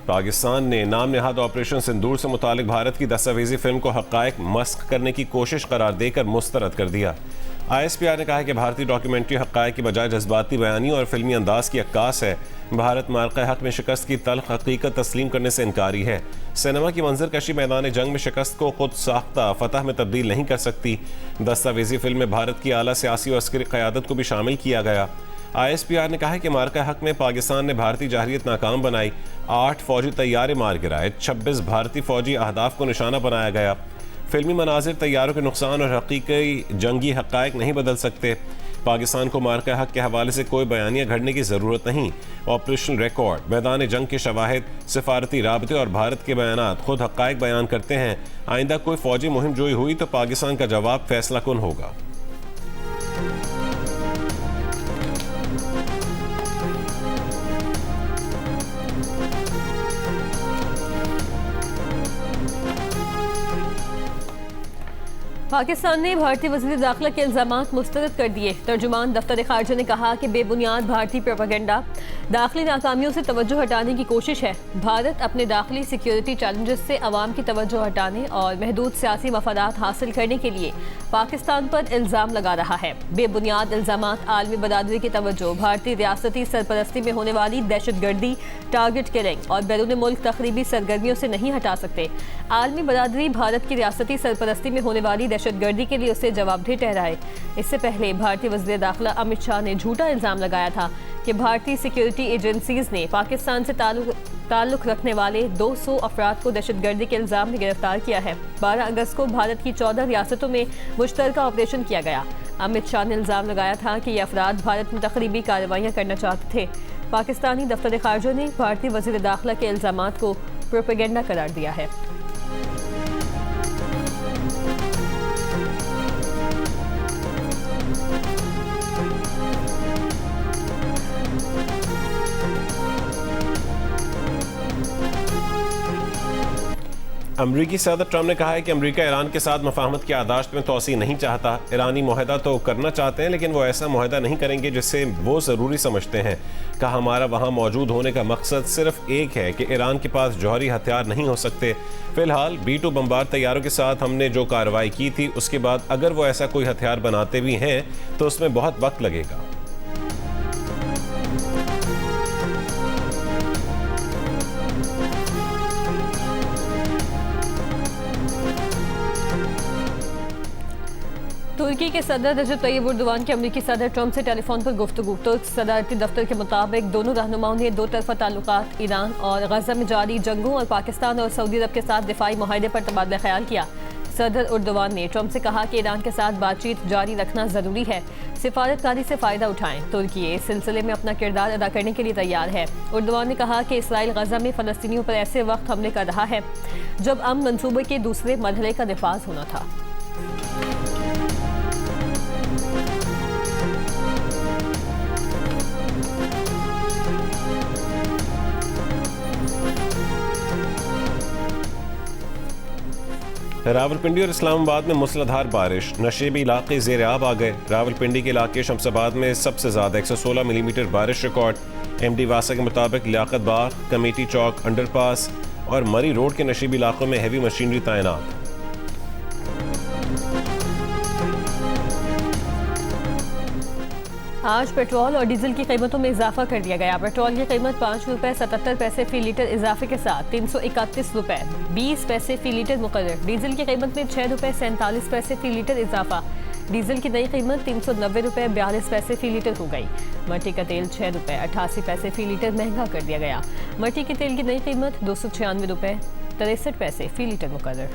पाकिस्तान ने नाम नहाद ऑपरेशन सिंदूर से मुतालिक भारत की दस्तावेजी फिल्म को हक़ाइक़ मस्क करने की कोशिश करार देकर मुस्तरद कर दिया। ISPR ने कहा है कि भारतीय डॉक्यूमेंट्री हक़ाइक़ की बजाय जज्बाती बयानी और फिल्मी अंदाज की अक्कास है। भारत मार्का हक़ में शिकस्त की तल्ख़ हकीकत तस्लीम करने से इनकारी है। सिनेमा की मंजर कशी मैदान जंग में शिकस्त को खुद साख्ता फतह में तब्दील नहीं कर सकती। दस्तावेजी फिल्म में भारत की आला सियासी और अस्करी क़यादत को भी शामिल किया गया। ISPR ने कहा है कि मार्का हक़ में पाकिस्तान ने भारतीय जाहिरियत नाकाम बनाई। 8 फौजी तैयारे मार गिराए, 26 भारतीय फौजी अहदाफ को निशाना बनाया गया। फिल्मी मनाजिर तैयारों के नुकसान और हकीकी जंगी हक़ाइक़ नहीं बदल सकते। पाकिस्तान को मार्का हक़ के हवाले से कोई बयानियाँ घड़ने की ज़रूरत नहीं। ऑपरेशनल रिकॉर्ड, मैदान जंग के शवाहिद, सिफारती राबते और भारत के बयानात खुद हक़ाइक़ बयान करते हैं। आइंदा कोई फौजी मुहिम जोई हुई तो पाकिस्तान का जवाब फैसला कुन होगा। पाकिस्तान ने भारतीय वज़ीर दाखिला के इल्ज़ामात मुस्तरद कर दिए। तर्जुमान दफ्तर ख़ारजा ने कहा कि बेबुनियाद भारतीय प्रोपेगेंडा दाखिली नाकामियों से तवज्जो हटाने की कोशिश है। भारत अपने दाखिली सिक्योरिटी चैलेंजेस से अवाम की तवज्जो हटाने और महदूद सियासी मफादात हासिल करने के लिए पाकिस्तान पर इल्ज़ाम लगा रहा है। बेबुनियाद इल्ज़ामात आलमी बरादरी की तवज्जो भारतीय रियासती सरपरस्ती में होने वाली दहशतगर्दी, टारगेट किलिंग और बैरून मुल्क तखरीबी सरगर्मियों से नहीं हटा सकते। आलमी बरादरी भारत की रियासती सरपरस्ती में होने वाली दहशतगर्दी के लिए उसे जवाबदेह ठहराए। इससे पहले भारतीय वज़ीर दाखिला अमित शाह ने झूठा इल्ज़ाम लगाया था कि भारतीय सिक्योरिटी एजेंसीज ने पाकिस्तान से ताल्लुक़ रखने वाले 200 अफराद को दहशतगर्दी के इल्ज़ाम में गिरफ्तार किया है। 12 अगस्त को भारत की 14 रियासतों में मुश्तरका ऑपरेशन किया गया। अमित शाह ने इल्ज़ाम लगाया था कि ये अफराद भारत में तखरीबी कार्रवाइयाँ करना चाहते थे। पाकिस्तानी दफ्तर ख़ारजा ने भारतीय वज़ीर दाखिला के इल्ज़ामात को प्रोपेगेंडा करार दिया है। अमरीकी सदर ट्रंप ने कहा है कि अमरीका ईरान के साथ मफाहमत की आदाश्त में तोसी नहीं चाहता। ईरानी मुआहदा तो करना चाहते हैं लेकिन वो ऐसा मुआहदा नहीं करेंगे जिससे वो ज़रूरी समझते हैं। कहा हमारा वहाँ मौजूद होने का मकसद सिर्फ एक है कि ईरान के पास जौहरी हथियार नहीं हो सकते। फ़िलहाल B-2 बमबार तैयारों के साथ हमने जो कार्रवाई की थी उसके बाद अगर वो ऐसा कोई हथियार बनाते भी हैं तो उसमें बहुत वक्त लगेगा। तुर्की के सदर रजब तैयब एर्दोगान के अमरीकी सदर ट्रंप से टेलीफोन पर गुफ्तगू। तुर्क सदारती दफ्तर के मुताबिक दोनों रहनुमाओं ने दो तरफा ताल्लुकात, ईरान और गजा में जारी जंगों और पाकिस्तान और सऊदी अरब के साथ दिफाई मुआहदे पर तबादला ख्याल किया। सदर एर्दोगान ने ट्रंप से कहा कि ईरान के साथ बातचीत जारी रखना ज़रूरी है, सिफारतकारी से फ़ायदा उठाएं। तुर्की इस सिलसिले में अपना किरदार अदा करने के लिए तैयार है। एर्दोगान ने कहा कि इसराइल गजा में फ़लस्तीनियों पर ऐसे वक्त हमले कर रहा है जब अमन मंसूबे के दूसरे मरहले का नफाज होना था। रावलपिंडी और इस्लामाबाद में मूसलाधार बारिश, नशेबी इलाके ज़ेर आब आ गए। रावलपिंडी के इलाके शमसाबाद में सबसे ज़्यादा 116 मिलीमीटर बारिश रिकॉर्ड। MD वासा के मुताबिक लियाकत बाग, कमेटी चौक, अंडरपास और मरी रोड के नशेबी इलाकों में हैवी मशीनरी तैनात। आज पेट्रोल और डीजल की कीमतों में इजाफा कर दिया गया। पेट्रोल की कीमत 5 रुपये 77 पैसे फी लीटर इजाफे के साथ 331 रुपये 20 पैसे फी लीटर मुकर्रर। डीजल की कीमत में 6 रुपये 47 पैसे फी लीटर इजाफा। डीजल की नई कीमत 390 रुपये 42 पैसे फी लीटर हो गई। मट्टी का तेल 6 रुपये 88 पैसे फी लीटर महंगा कर दिया गया। मट्टी के तेल की नई कीमत 296 रुपये 63 पैसे फी लीटर मुकर्रर।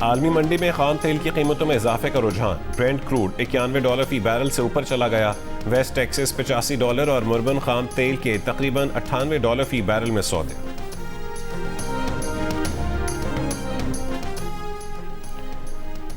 आलमी मंडी में खाम तेल की कीमतों में इजाफे का रुझान। ब्रेंट क्रूड $91 फी बैरल से ऊपर चला गया। वेस्ट टेक्सास $85 और मुर्बन खाम तेल के तकरीबन $98 फी बैरल में सौदे।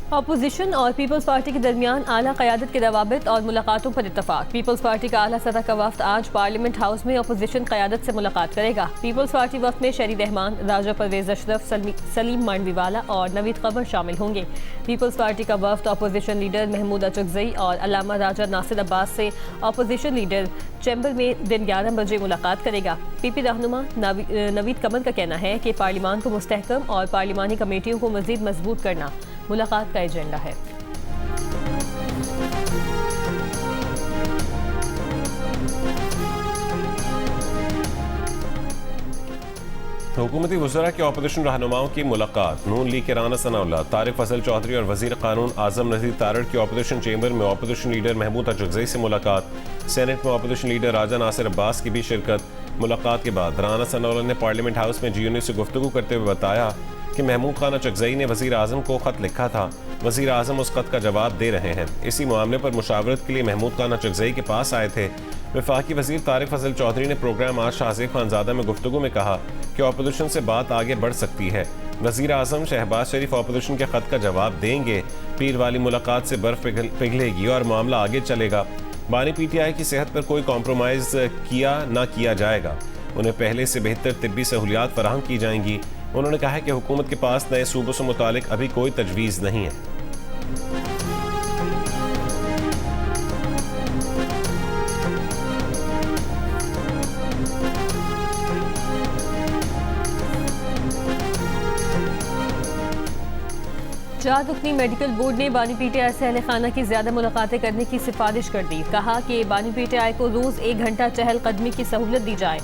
अपोजिशन और पीपल्स पार्टी के दरमियान आला क़यादत के रवाबित और मुलाकातों पर इत्तफाक। पीपल्स पार्टी का आला सतह का वफ्द आज पार्लियामेंट हाउस में अपोजिशन क़यादत से मुलाकात करेगा। पीपल्स पार्टी वफ्द में शरी रहमान, राजा परवेज अशरफ, सलीम मांडवीवाला और नवीद कमर शामिल होंगे। पीपल्स पार्टी का वफ्द अपोजिशन लीडर महमूद अचकजई और अल्लामा राजा नासिर अब्बास से अपोजिशन लीडर चैम्बर में दिन 11 बजे मुलाकात करेगा। पीपी रहनुमा नवीद कमर का कहना है कि पार्लियामान को मुस्तहकम और पार्लिमानी कमेटियों को मज़ीद मजबूत करना मुलाकात का एजेंडा है। हुकूमती वज़रा के अपोजिशन रहनुमाओं की मुलाकात। नून लीग के राना सनाउल्लाह, तारिक फजल चौधरी और वज़ीर कानून आज़म नज़ीर तारड़ की अपोजिशन चैम्बर में अपोजिशन लीडर महमूद अचकजई से मुलाकात। सेनेट में अपोजिशन लीडर राजा नासिर अब्बास की भी शिरकत। मुलाकात के बाद राना सनाउल्लाह ने पार्लियामेंट हाउस में GNU से गुफ्तगू करते हुए बताया कि महमूद खान अचकजई ने वज़ीर आज़म को ख़त लिखा था। वज़ीर आज़म उस ख़त का जवाब दे रहे हैं। इसी मामले पर मुशावरत के लिए महमूद खान अचकजई के पास आए थे। वफाकी वज़ीर तारिक फजल चौधरी ने प्रोग्राम आज शाहज़ेब खानज़ादा में गुफ्तगू में कहा कि अपोजिशन से बात आगे बढ़ सकती है। वज़ीर आज़म शहबाज शरीफ अपोजिशन के ख़त का जवाब देंगे। पीर वाली मुलाकात से बर्फ पिघलेगी और मामला आगे चलेगा। बानी PTI की सेहत पर कोई कॉम्प्रोमाइज़ ना किया जाएगा। उन्हें पहले से बेहतर तिब्बी सहूलियात फराहम की जाएंगी। उन्होंने कहा है कि हुकूमत के पास नए सूबों से मुतालिक अभी कोई तजवीज़ नहीं है। चार रुकनी मेडिकल बोर्ड ने बानी PTI से अहले खाना की ज़्यादा मुलाकातें करने की सिफारिश कर दी। कहा कि बानी PTI को रोज़ 1 घंटा चहलकदमी की सहूलत दी जाए।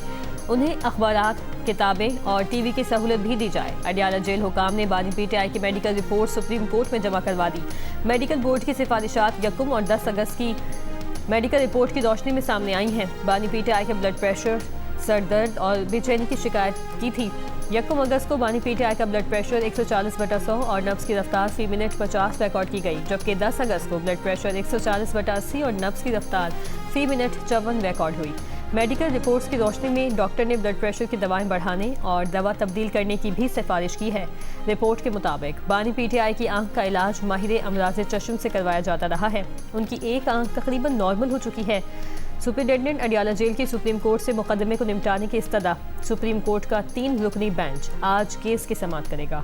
उन्हें अखबारात, किताबें और TV की सहूलत भी दी जाए। अडियाला जेल हुकाम ने बानी PTI की मेडिकल रिपोर्ट सुप्रीम कोर्ट में जमा करवा दी। मेडिकल बोर्ड की सिफारिशात 1 और 10 अगस्त की मेडिकल रिपोर्ट की रोशनी में सामने आई हैं। बानी PTI के ब्लड प्रेशर, सर दर्द और बेचैनी की शिकायत की थी। 1 अगस्त को बानी PTI का ब्लड प्रेशर 140/100 और नब्ज़ की रफ्तार फी मिनट 50 रिकॉर्ड की गई, जबकि 10 अगस्त को ब्लड प्रेशर 140/80 और नब्ज़ की रफ्तार फी मिनट 54 रिकॉर्ड हुई। मेडिकल रिपोर्ट्स की रोशनी में डॉक्टर ने ब्लड प्रेशर की दवाएं बढ़ाने और दवा तब्दील करने की भी सिफारिश की है। रिपोर्ट के मुताबिक बानी PTI की आंख का इलाज माहिर अमराज चश्म से करवाया जाता रहा है। उनकी एक आंख तकरीबन नॉर्मल हो चुकी है। सुपरिटेंडेंट अडियाला जेल की सुप्रीम कोर्ट से मुकदमे को निपटाने की इस्तदा। सुप्रीम कोर्ट का 3 रुकनी बेंच आज केस की समाअत करेगा।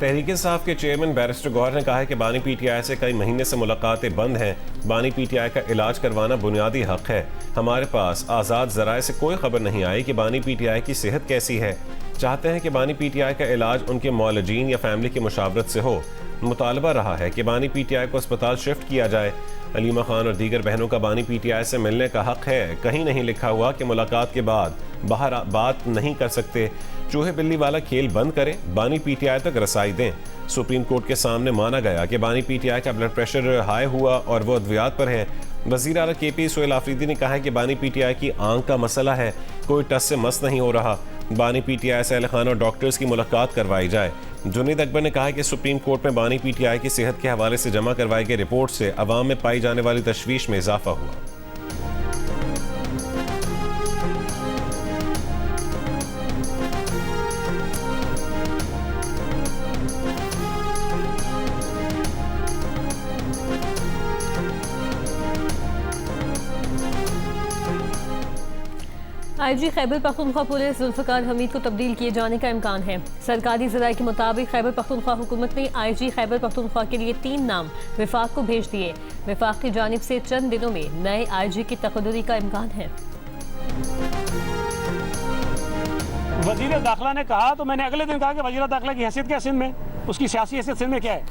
तहरीक-ए-इंसाफ के चेयरमैन बैरिस्टर गौहर ने कहा है कि बानी PTI से कई महीने से मुलाकातें बंद हैं। बानी PTI का इलाज करवाना बुनियादी हक है। हमारे पास आज़ाद ज़राए से कोई खबर नहीं आई कि बानी PTI की सेहत कैसी है। चाहते हैं कि बानी PTI का इलाज उनके मौलजीन या फैमिली की मुशावरत से हो। मुतालबा रहा है कि बानी PTI को अस्पताल शिफ्ट किया जाए। अलीमा खान और दीगर बहनों का बानी PTI से मिलने का हक है। कहीं नहीं लिखा हुआ कि मुलाकात के बाद बाहर बात नहीं कर सकते। चूहे बिल्ली वाला खेल बंद करें, बानी PTI तक रसाई दें। सुप्रीम कोर्ट के सामने माना गया कि बानी PTI का ब्लड प्रेशर हाई हुआ और वो अद्वियात पर है। वज़ीर आला KP सोहेल आफरीदी ने कहा है कि बानी PTI की आंख का मसला है, कोई टस से मस नहीं हो रहा। बानी PTI से अहले खाना और डॉक्टर्स की मुलाकात करवाई जाए। जुनीद अकबर ने कहा कि सुप्रीम कोर्ट में बानी PTI की सेहत के हवाले से जमा करवाई गई रिपोर्ट से अवाम में पाई जाने वाली तशवीश में इजाफा हुआ। IG खैबर पख्तूनख्वा पुलिस जुल्फ़िकार हमीद को तब्दील किए जाने का इम्कान है। सरकारी ज़राए के मुताबिक खैबर पख्तूनख्वा हुकूमत ने IG खैबर पख्तूनख्वा के लिए 3 नाम विफाक को भेज दिए। विफाक की जानिब से चंद दिनों में नए IG की तकदीरी का इम्कान है। वज़ीर दाखिला ने कहा तो मैंने अगले दिन कहा कि वज़ीर दाखिला की हैसियत क्या सिंध में, उसकी सियासी हैसियत सिंध में क्या है?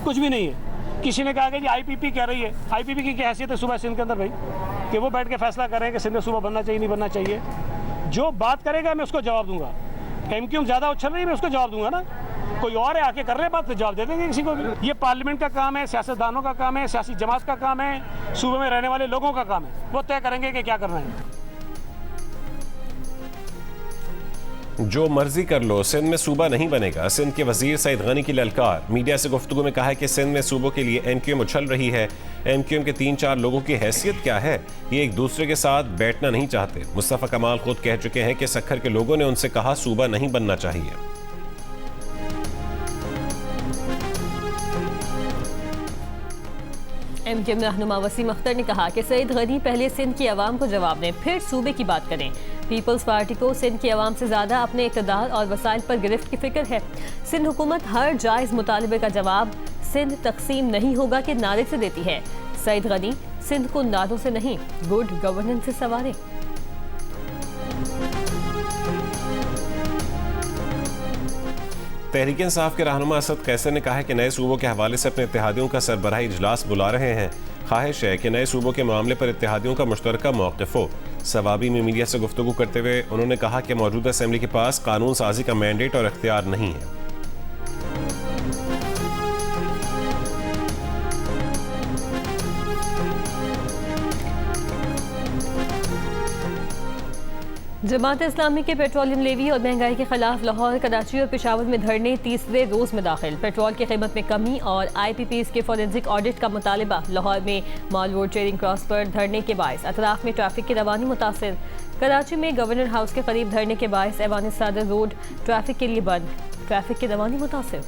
कुछ भी नहीं है। किसी ने कहा कि जी IPP कह रही है। IPP की क्या हैसियत है सुबह सिंध के अंदर भाई, कि वो बैठ के फैसला करें कि सिंध में सूबा बनना चाहिए नहीं बनना चाहिए। जो बात करेगा मैं उसको जवाब दूंगा। MQ ज़्यादा उछल रही है, मैं उसको जवाब दूंगा ना। कोई और है आके कर रहे बात तो जवाब दे देंगे किसी को भी। ये पार्लियामेंट का काम है, सियासतदानों का काम है, सियासी जमात का काम है, सूबे में रहने वाले लोगों का काम है। वो तय करेंगे कि क्या करना है। जो मर्जी कर लो, सिंध में सूबा नहीं बनेगा। सिंध के वजीर सईद गनी की ललकार। मीडिया से गुफ्तगू में कहा है कि सिंध में सूबों के लिए एमक्यूएम उछल रही है। एमक्यूएम के 3-4 लोगों की हैसियत क्या है, ये एक दूसरे के साथ बैठना नहीं चाहते। मुस्तफ़ा कमाल खुद कह चुके हैं कि सक्खर के लोगों ने उनसे कहा सूबा नहीं बनना चाहिए। एमक्यूएम रहनुमा वसीम अख्तर ने कहा कि सईद गनी पहले सिंध की आवाम को जवाब दें, फिर सूबे की बात करें। पीपल्स पार्टी को सिंध की आवाम से ज़्यादा अपने इक़्तिदार और वसाइल पर गिरफ्त की फिक्र है। सिंध हुकूमत हर जायज़ मुतालबे का जवाब सिंध तकसीम नहीं होगा के नारे से देती है। सईद गनी सिंध को नादों से नहीं, गुड गवर्नेंस से संवारें। तहरीक इंसाफ के रहनुमा असद कैसर ने कहा है कि नए सूबों के हवाले से अपने इत्तेहादियों का सरबराही इजलास बुला रहे हैं। ख्वाहिश है कि नए सूबों के मामले पर इत्तेहादियों का मुश्तरका मौक़िफ़ हो। सवाबी में मीडिया से गुफ्तगू करते हुए उन्होंने कहा कि मौजूदा असेंबली के पास कानून साजी का मैंडेट और इख्तियार नहीं है। जमात इस्लामी के पेट्रोलियम लेवी और महंगाई के खिलाफ लाहौर, कराची और पेशावर में धरने 30वें रोज में दाखिल। पेट्रोल की कीमत में कमी और IPPs के फॉरेंसिक ऑडिट का मुतालिबा। लाहौर में मॉल रोड चेयरिंग क्रॉस पर धरने के बायस अतराफ में ट्रैफिक की रवानी मुतासिर। कराची में गवर्नर हाउस के करीब धरने के बायस ऐवान सादर रोड ट्रैफिक के लिए बंद, ट्रैफिक की रवानी मुतासिर।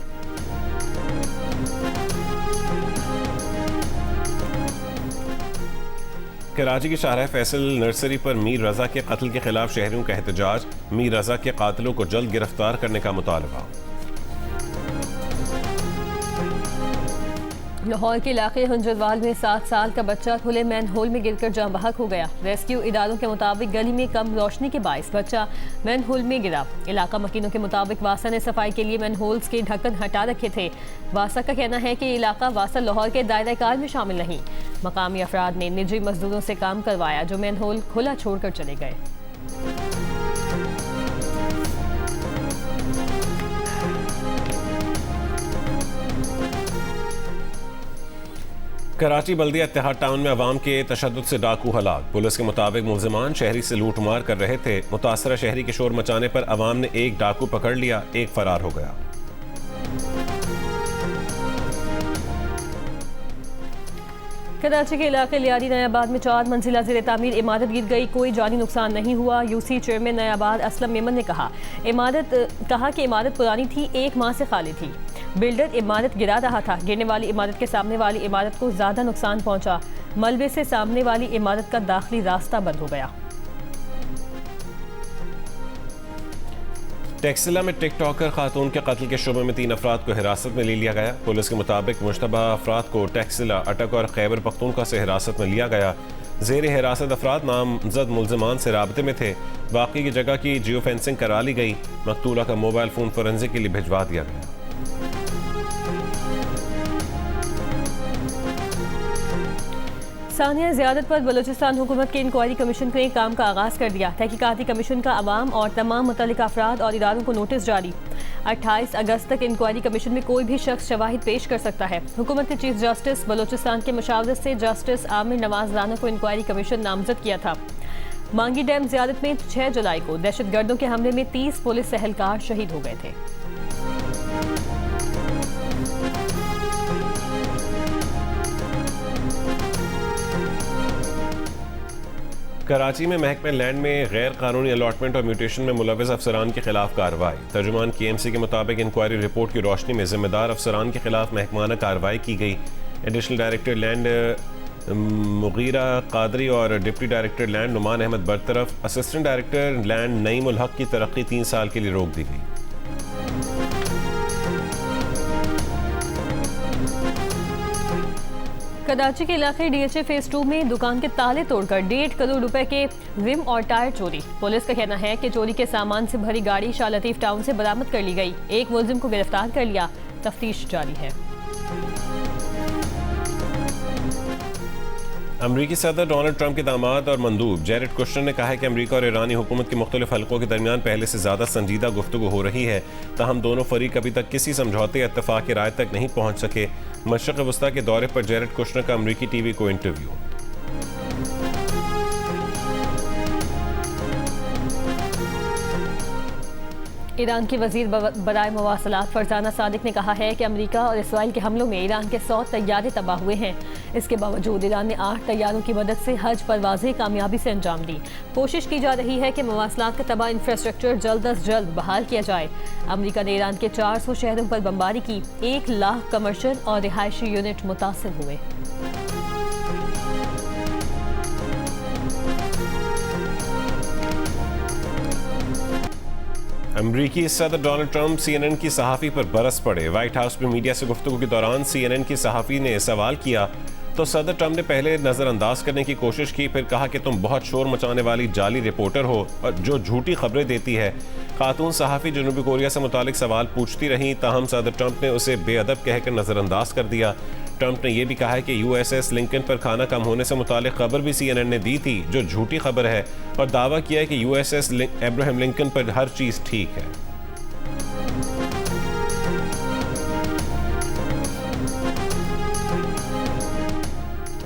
कराची की शाहराह फैसल नर्सरी पर मीर रजा के कत्ल के खिलाफ शहरियों का एहतजाज। मीर रजा के कातिलों को जल्द गिरफ्तार करने का मुतालबा। लाहौर के इलाके हंजरवाल में 7 साल का बच्चा खुले मैन होल में गिरकर जाँ बहक हो गया। रेस्क्यू इदारों के मुताबिक गली में कम रोशनी के बायस बच्चा मैन होल में गिरा। इलाका मकीनों के मुताबिक वासा ने सफाई के लिए मैन होल्स के ढक्कन हटा रखे थे। वासा का कहना है कि इलाका वासा लाहौर के दायरा कार में शामिल नहीं। मकामी अफराद ने निजी मजदूरों से काम करवाया जो मैन होल खुला छोड़कर चले गए। कराची बल्दिया इत्तेहाद टाउन में अवाम के तशद्दुद से डाकू हलाक। पुलिस के मुताबिक मुल्जिमान शहरी से लूटमार कर रहे थे। मुतासरा शहरी के शोर मचाने पर अवाम ने एक डाकू पकड़ लिया, एक फरार हो गया। कराची के इलाके लियारी नयाबाद में 4 मंजिला ज़ेर तामीर इमारत गिर गई, कोई जानी नुकसान नहीं हुआ। यूसी चेयरमैन नयाबाद असलम मेमन ने कहा कि इमारत पुरानी थी, 1 माह से खाली थी। बिल्डर इमारत गिरा रहा था। गिरने वाली इमारत के सामने वाली इमारत को ज़्यादा नुकसान पहुंचा। मलबे से सामने वाली इमारत का दाखिली रास्ता बंद हो गया। टेक्सिला में टिकटॉकर खातून के कत्ल के शुबे में 3 अफराद को हिरासत में ले लिया गया। पुलिस के मुताबिक मुश्तबा अफराद को टेक्सिला, अटक और खैबर पख्तूनख्वा से हिरासत में लिया गया। ज़ेर हिरासत अफराद नामजद मुल्जिमान से राबते में थे। बाकी की जगह की जियो फेंसिंग करा ली गई। मकतूला का मोबाइल फ़ोन फोरेंसिक के लिए भिजवा दिया गया। सानिया ज़ियादत पर बलूचिस्तान हुकूमत के इंक्वायरी कमीशन ने काम का आगाज़ कर दिया। तहकीकाती कमीशन का अवाम और तमाम मुतल्लिका अफराद और इदारों को नोटिस जारी। 28 अगस्त तक इंक्वायरी कमीशन में कोई भी शख्स शवाहिद पेश कर सकता है। हुकूमत ने चीफ जस्टिस बलूचिस्तान के मशावरत से जस्टिस आमिर नवाज राना को इंक्वायरी कमीशन नामजद किया था। मांगी डैम ज़ियादत में 6 जुलाई को दहशतगर्दों के हमले में 30 पुलिस एहलकार शहीद हो गए थे। कराची में महकमे लैंड में गैर कानूनी अलॉटमेंट और म्यूटेशन में मुलविस अफसरान के खिलाफ कार्रवाई। तर्जुमान KMC के मुताबिक इंक्वायरी रिपोर्ट की रोशनी में जिम्मेदार अफसरान के खिलाफ महकमाना कार्रवाई की गई। Additional director land Mughira Qadri और deputy director land Noman Ahmed बरतरफ। Assistant director land Naeem ul Haq की तरक्की 3 साल के लिए रोक दी गई। कराची के इलाके DHA फेज 2 में दुकान के ताले तोड़कर 1.5 करोड़ रुपए के रिम और टायर चोरी। पुलिस का कहना है कि चोरी के सामान से भरी गाड़ी शाह लतीफ टाउन से बरामद कर ली गई। एक मुलजिम को गिरफ्तार कर लिया, तफ्तीश जारी है। अमरीकी सदर डोनाल्ड ट्रंप के दामाद और मंदूब जैरेड कुशनर ने कहा है कि अमरीका और ईरानी हुकूमत के मुख्तलिफ हलकों के दरमियान पहले से ज़्यादा संजीदा गुफ्तगू हो रही है, ताहम दोनों फरीक अभी तक किसी समझौते या इत्तफाक की राय तक नहीं पहुँच सके। मशरक़ वस्ता के दौरे पर जैरेड कुशनर का अमरीकी TV को इंटरव्यू। ईरान के वजीर बराए मवासलात फरजाना सादिक ने कहा है कि अमेरिका और इसराइल के हमलों में ईरान के 100 तैयारे तबाह हुए हैं। इसके बावजूद ईरान ने 8 तैयारों की मदद से हज परवाजें कामयाबी से अंजाम दी। कोशिश की जा रही है कि मवासलात का तबाह इंफ्रास्ट्रक्चर जल्द अज जल्द बहाल किया जाए। अमेरिका ने ईरान के 400 शहरों पर बमबारी की। 1 लाख कमर्शियल और रिहायशी यूनिट मुतासिर हुए। अमरीकी सदर डोनाल्ड ट्रंप CNN की सहाफ़ी पर बरस पड़े। व्हाइट हाउस में मीडिया से गुफ्तगू के दौरान CNN की सहाफ़ी ने सवाल किया तो सदर ट्रंप ने पहले नज़रअंदाज करने की कोशिश की, फिर कहा कि तुम बहुत शोर मचाने वाली जाली रिपोर्टर हो और जो झूठी खबरें देती है। खातून सहाफ़ी जनूबी कोरिया से मुतालिक सवाल पूछती रहीं, ताहम सदर ट्रंप ने उसे बेअदब कहकर नज़रअंदाज कर दिया। ट्रंप ने यह भी कहा है कि USS लिंकन पर खाना कम होने से मुतालिक खबर भी CNN ने दी थी, जो झूठी खबर है, और दावा किया है कि USS अब्राहम लिंकन पर हर चीज़ ठीक है।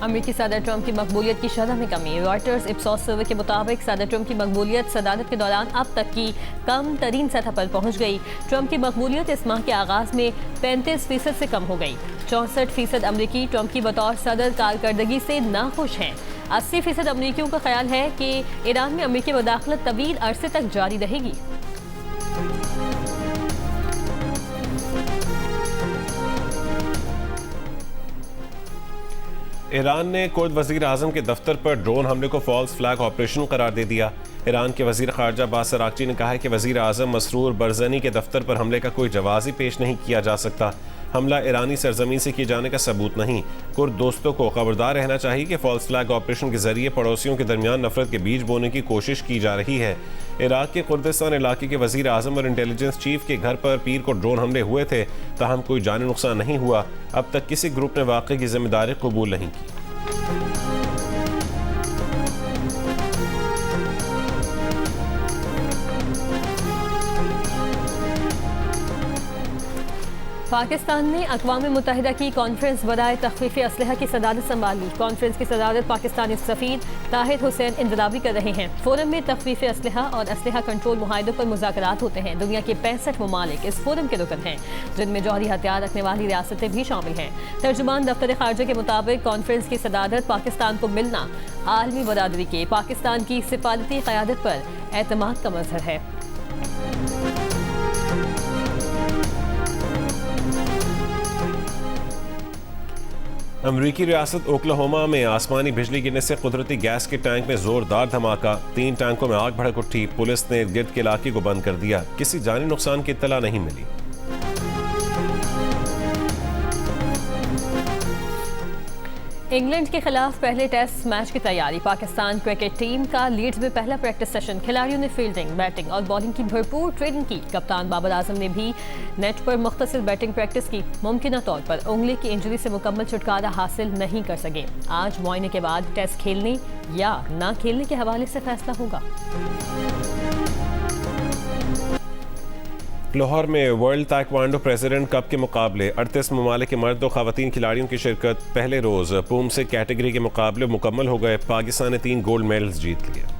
अमेरिकी सदर ट्रंप की मकबूलियत की शरह में कमी। रॉयटर्स इप्सॉस सर्वे के मुताबिक सदर ट्रंप की मकबूलियत सदारत के दौरान अब तक की कम तरीन सतह पर पहुंच गई। ट्रंप की मकबूलियत इस माह के आगाज में 35% से कम हो गई। 64% अमरीकी ट्रंप की बतौर सदर कारकर्दगी से नाखुश हैं। 80% अमरीकियों का ख्याल है कि ईरान में अमरीकी मुदाखलत तवील अरसे तक जारी रहेगी। ईरान ने कुर्द वज़ीर आज़म के दफ्तर पर ड्रोन हमले को फॉल्स फ्लैग ऑपरेशन करार दे दिया। ईरान के वज़ीर ख़ारजा अब्बास अराग़ची ने कहा है कि वज़ीर आज़म मसरूर बरज़नी के दफ्तर पर हमले का कोई जवाब ही पेश नहीं किया जा सकता। हमला ईरानी सरजमीन से किए जाने का सबूत नहीं। कुर्द दोस्तों को खबरदार रहना चाहिए कि फॉल्स फ्लैग ऑपरेशन के जरिए पड़ोसियों के दरमियान नफरत के बीज बोने की कोशिश की जा रही है। इराक के कुर्दिस्तान इलाके के वज़ीर आज़म और इंटेलिजेंस चीफ के घर पर पीर को ड्रोन हमले हुए थे, ताहम कोई जानी नुकसान नहीं हुआ। अब तक किसी ग्रुप ने वाक़े की जिम्मेदारी कबूल नहीं की। पाकिस्तान ने अक़वाम मुत्तहिदा की कॉन्फ्रेंस बराए तख़फ़ीफ़ असलहा की सदारत संभाली। कॉन्फ्रेंस की सदारत पाकिस्तानी सफ़ीर ताहिर हुसैन इंदराबी कर रहे हैं। फोरम में तख़फ़ीफ़ असलहा और असलहा कंट्रोल मुआहदों पर मुज़ाकरात होते हैं। दुनिया के 65 ममालिक इस फोरम के रुकन हैं, जिनमें जौहरी हथियार रखने वाली रियासतें भी शामिल हैं। तर्जुमान दफ्तर ख़ारजा के मुताबिक कॉन्फ्रेंस की सदारत पाकिस्तान को मिलना आलमी बरादरी के पाकिस्तान की सिफारती क़यादत पर एतमाद का मज़हर है। अमरीकी रियासत ओक्लाहोमा में आसमानी बिजली गिरने से कुदरती गैस के टैंक में जोरदार धमाका। 3 टैंकों में आग भड़क उठी। पुलिस ने गिर्द के इलाके को बंद कर दिया। किसी जानी नुकसान की इत्तला नहीं मिली। इंग्लैंड के खिलाफ पहले टेस्ट मैच की तैयारी। पाकिस्तान क्रिकेट टीम का लीड्स में पहला प्रैक्टिस सेशन। खिलाड़ियों ने फील्डिंग, बैटिंग और बॉलिंग की भरपूर ट्रेनिंग की। कप्तान बाबर आजम ने भी नेट पर मुख्तसर बैटिंग प्रैक्टिस की। मुमकिना तौर पर उंगली की इंजरी से मुकम्मल छुटकारा हासिल नहीं कर सके। आज मुआयने के बाद टेस्ट खेलने या ना खेलने के हवाले से फैसला होगा। लाहौर में वर्ल्ड ताइक्वांडो प्रेसिडेंट कप के मुकाबले 38 ममालिक के मर्द और ख़वातीन खिलाड़ियों की शिरकत। पहले रोज़ पूम से कैटेगरी के मुकाबले मुकम्मल हो गए। पाकिस्तान ने 3 गोल्ड मेडल्स जीत लिए।